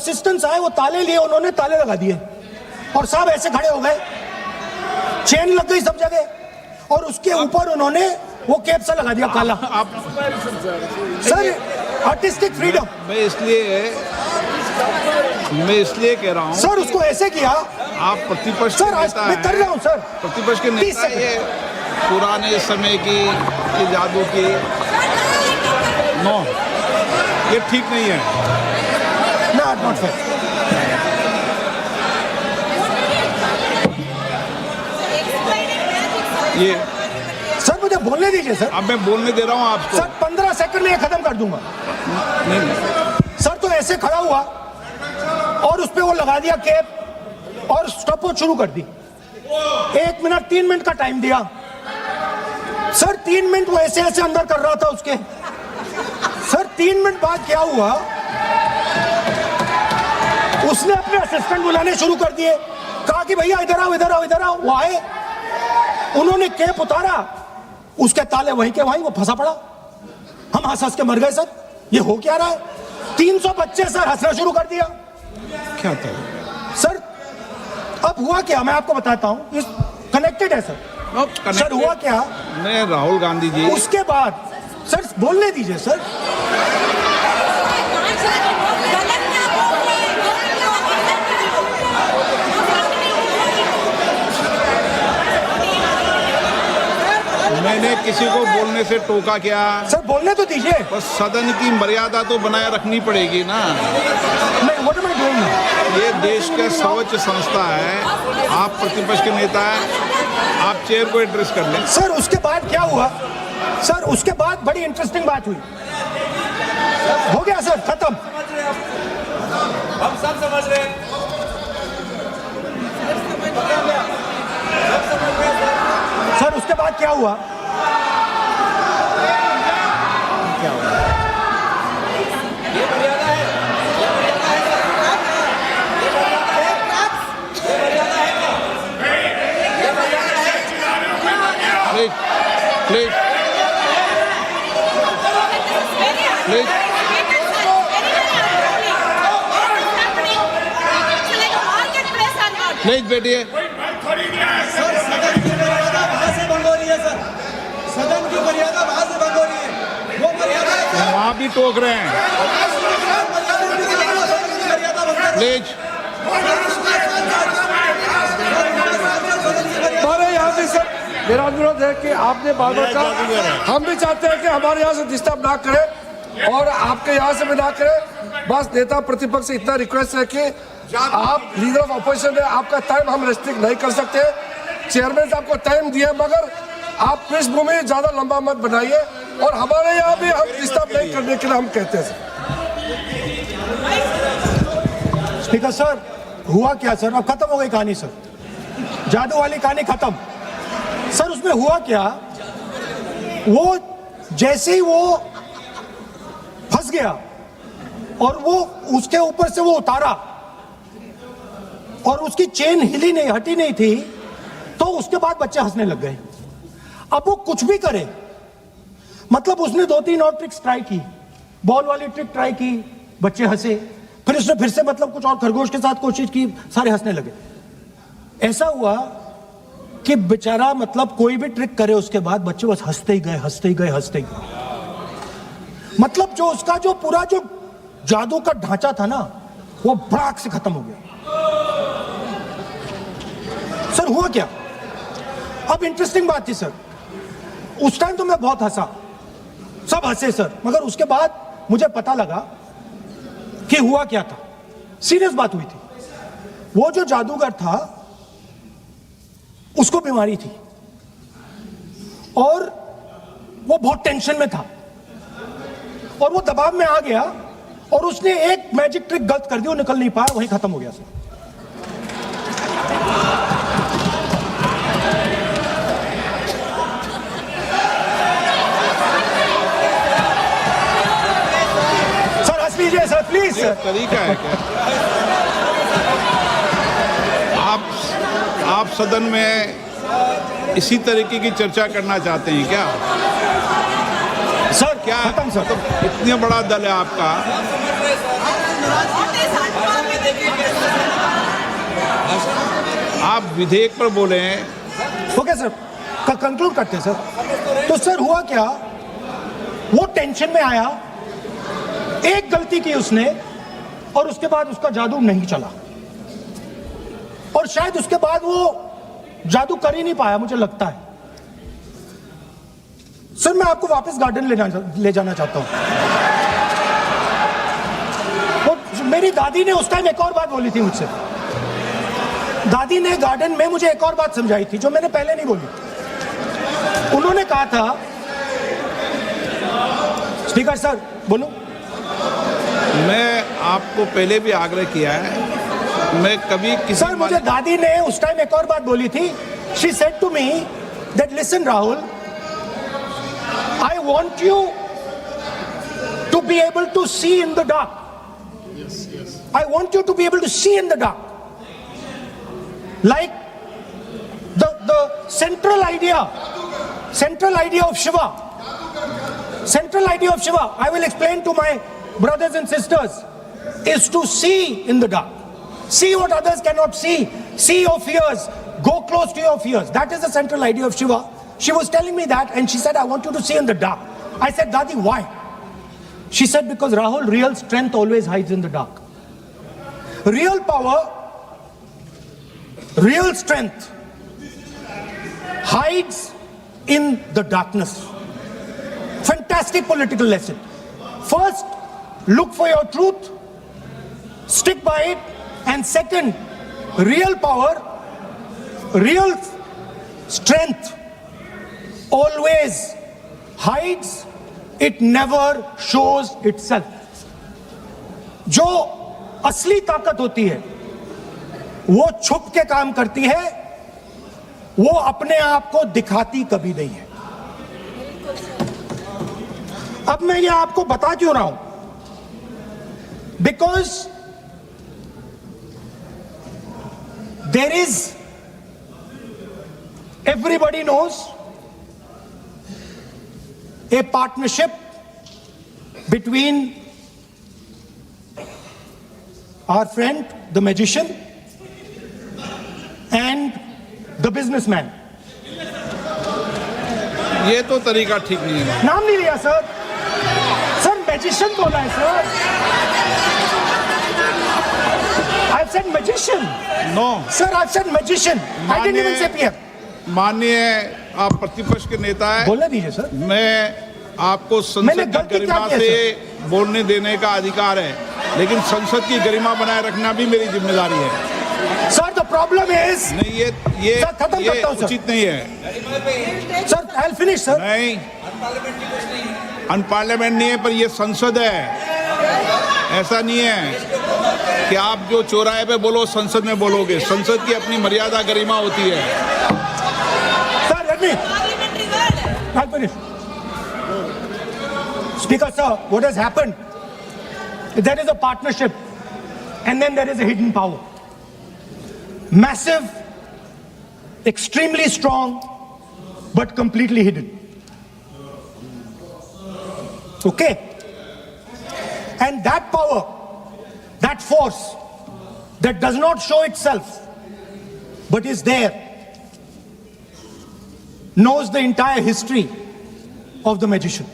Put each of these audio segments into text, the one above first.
Assistants आए, वो ताले लिए, उन्होंने ताले लगा दिए और साहब ऐसे खड़े हो गए, चेन लग गई सब जगह और उसके ऊपर उन्होंने वो कैप सा लगा दिया काला। आप सर आर्टिस्टिक फ्रीडम। मैं इसलिए कह रहा हूँ सर उसको ऐसे किया। आप प्रतिपक्ष सर आज मैं कर रहा हूँ सर, प्रतिपक्ष के नेता ये पुराने समय की ये जादू की नो, ये ठीक नहीं है। Not fair. ये सर मुझे बोलने दीजिए सर। अब मैं बोलने दे रहा हूँ आपको। सर 15 सेकंड में ये खत्म कर दूंगा। नहीं। सर तो ऐसे खड़ा हुआ और उस पे वो लगा दिया कैप और स्टॉपवॉच शुरू कर दी। 1 मिनट 3 मिनट का टाइम दिया। सर 3 मिनट वो ऐसे ऐसे अंदर कर रहा था उसके। सर 3 मिनट बाद क्या हुआ, उसने अपने असिस्टेंट बुलाने शुरू कर दिए, कहा कि भैया इधर आओ इधर आओ इधर आओ। वो आए, उन्होंने कैप उतारा, उसके ताले वहीं के वहीं, वो फंसा पड़ा। हम हंस हंस के मर गए। सर ये हो क्या रहा है? 300 बच्चे सर हंसना शुरू कर दिया। क्या था सर? अब हुआ क्या मैं आपको बताता हूं, कनेक्टेड है सर। सर हुआ क्या, मैं राहुल गांधी जी, उसके बाद सर बोलने दीजिए सर। मैंने किसी को बोलने से टोका क्या? सर बोलने तो दीजिए। बस सदन की मर्यादा तो बनाए रखनी पड़ेगी ना। नहीं व्हाट एम आई डूइंग? ये देश का सर्वोच्च संस्था है, आप प्रतिपक्ष के नेता हैं, आप चेयर को एड्रेस कर लें। सर उसके बाद क्या हुआ? सर उसके बाद बड़ी इंटरेस्टिंग बात हुई। हो गया सर, खत्म। हम सब समझ रहे हैं। सर उसके बाद क्या हुआ? क्या हुआ? ये मर्यादा है। प्लीज प्लीज प्लीज प्लीज बैठिए। सदन की मर्यादा वहां से भंग हो रही है। वो मर्यादा वहाँ भी टोक रहे हैं। प्लीज हमारे यहाँ भी सर मेरा अनुरोध है कि आपने बार बार कहा, हम भी चाहते हैं कि हमारे यहाँ से डिस्टर्ब ना करें और आपके यहाँ से भी ना करें। बस नेता प्रतिपक्ष से इतना रिक्वेस्ट है कि आप लीडर ऑफ अपोजिशन है, आपका टाइम हम रेस्ट्रिक्ट नहीं कर सकते। चेयरमैन आपको टाइम दिया, मगर आप पृष्ठभूमि ज्यादा लंबा मत बनाइए और हमारे यहाँ भी हम डिस्टर्ब नहीं करने के लिए हम कहते हैं। स्पीकर सर हुआ क्या सर? अब खत्म हो गई कहानी सर, जादू वाली कहानी खत्म। सर उसमें हुआ क्या, वो जैसे ही वो फंस गया और वो उसके ऊपर से वो उतारा और उसकी चेन हिली नहीं, हटी नहीं थी, तो उसके बाद बच्चे हंसने लग गए। अब वो कुछ भी करे, मतलब उसने 2-3 और ट्रिक्स ट्राई की, बॉल वाली ट्रिक ट्राई की, बच्चे हंसे, फिर उसने फिर से मतलब कुछ और खरगोश के साथ कोशिश की, सारे हंसने लगे। ऐसा हुआ कि बेचारा मतलब कोई भी ट्रिक करे उसके बाद बच्चे बस हंसते ही गए, हंसते ही गए, हंसते ही गए। मतलब जो उसका जो पूरा जो जादू का ढांचा था ना, वो भड़ाक से खत्म हो गया। सर हुआ क्या? अब इंटरेस्टिंग बात थी सर, उस टाइम तो मैं बहुत हंसा, सब हंसे सर, मगर उसके बाद मुझे पता लगा कि हुआ क्या था। सीरियस बात हुई थी। वो जो जादूगर था उसको बीमारी थी और वो बहुत टेंशन में था और वो दबाव में आ गया और उसने एक मैजिक ट्रिक गलत कर दी, वो निकल नहीं पाया, वहीं खत्म हो गया सर। लीजिए सर प्लीज सर। तरीका है क्या? आप सदन में इसी तरीके की चर्चा करना चाहते हैं क्या? सर क्या खत्म सर, इतना बड़ा दल है आपका, आप विधेयक पर बोले हैं। ओके सर, कंक्लूड करते हैं सर। तो सर हुआ क्या, वो टेंशन में आया, एक गलती की उसने, और उसके बाद उसका जादू नहीं चला, और शायद उसके बाद वो जादू कर ही नहीं पाया, मुझे लगता है। सर मैं आपको वापस गार्डन ले जाना चाहता हूं। वो मेरी दादी ने उस टाइम एक और बात बोली थी मुझसे। दादी ने गार्डन में मुझे एक और बात समझाई थी जो मैंने पहले नहीं बोली। उन्होंने कहा था, स्पीकर सर बोलूं? मैं आपको पहले भी आग्रह किया है, मैं कभी किसी सर मुझे दादी ने उस टाइम एक और बात बोली थी। She said to me that listen Rahul, I want you to be able to see in the dark. I want you to be able to see in the dark. Like the central idea of Shiva. Central idea of Shiva, I will explain to my brothers and sisters, is to see in the dark. See what others cannot see. See your fears. Go close to your fears. That is the central idea of Shiva. She was telling me that, and she said, I want you to see in the dark. I said, Dadi, why? She said, because Rahul, real strength always hides in the dark. Real power, real strength hides in the darkness. Fantastic political lesson. First, look for your truth, stick by it, and second, real power, real strength always hides, it never shows itself. जो असली ताकत होती है वो छुप के काम करती है, वो अपने आप को दिखाती कभी नहीं है। अब मैं ये आपको बता क्यों रहा हूं? Because there is, everybody knows, a partnership between our friend the magician and the businessman. ये तो तरीका ठीक नहीं है। नाम नहीं लिया सर, सर मैजिशियन बोला है sir. I've said magician. No. Sir, I've said magician. I didn't even say PM. माननीय आप प्रतिपक्ष के नेता हैं, बोलने दीजिए सर। मैं आपको मैंने संसद की गलती क्या गरिमा की है, से बोलने देने का अधिकार है, लेकिन संसद की गरिमा बनाए रखना भी मेरी जिम्मेदारी है। सर द प्रॉब्लम इज, नहीं ये सर, खत्म ये करता हूं, सर। उचित नहीं है। Sir I will finish sir. नहीं, अनपार्लियामेंट नहीं है, पर ये संसद है। ऐसा नहीं है कि आप जो चौराहे पे बोलो संसद में बोलोगे। संसद की अपनी मर्यादा गरिमा होती है। Sir let me, I will finish. Speaker sir, what has happened? There is a partnership and then there is a hidden power. Massive, extremely strong, but completely hidden. Okay? And that power, that force that does not show itself but is there, knows the entire history of the magician.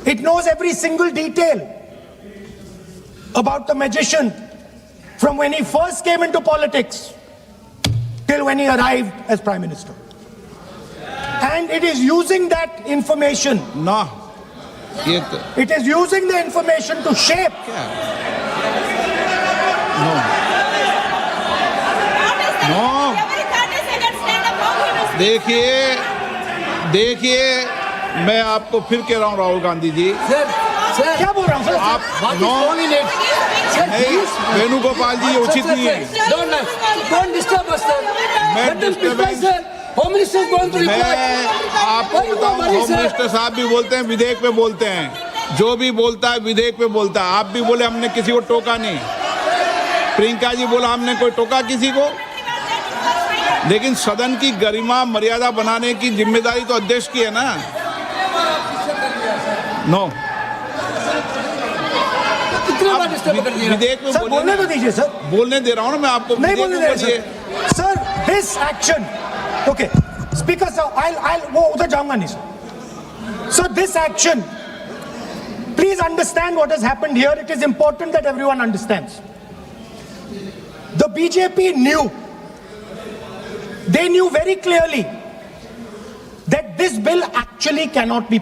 It knows every single detail about the magician from when he first came into politics till when he arrived as Prime Minister. And it is using that information. ना ये तो It is using the information to shape. No no देखिए मैं आपको फिर कह रहा हूँ राहुल गांधी जी, क्या बोल रहा हूँ सर? आप नो नहीं, वेणुगोपाल जी ये उचित नहीं है। Don't disturb us, sir. Let them reply, sir. Home Minister is going to reply. मैं आपको बताऊं, होम मिनिस्टर साहब भी बोलते हैं, विधेयक पे बोलते हैं, जो भी बोलता है विधेयक पे बोलता है। आप भी बोले हमने किसी को टोका नहीं, प्रियंका जी बोला हमने कोई टोका किसी को, लेकिन सदन की गरिमा मर्यादा बनाने की जिम्मेदारी तो अध्यक्ष की है ना। नो, डिस्टर्ब कर दिया। विधेयक में सर बोलने तो दीजिए सर, बोलने दे रहा हूँ ना मैं आपको, नहीं विधेयक बोलने में दे बोलिए। रहे sir. Sir this action, okay speaker साहब, आई वो उधर जाऊंगा नहीं sir. Sir this action, please understand what has happened here. It is important that everyone understands. The BJP knew, they knew very clearly that this bill actually cannot be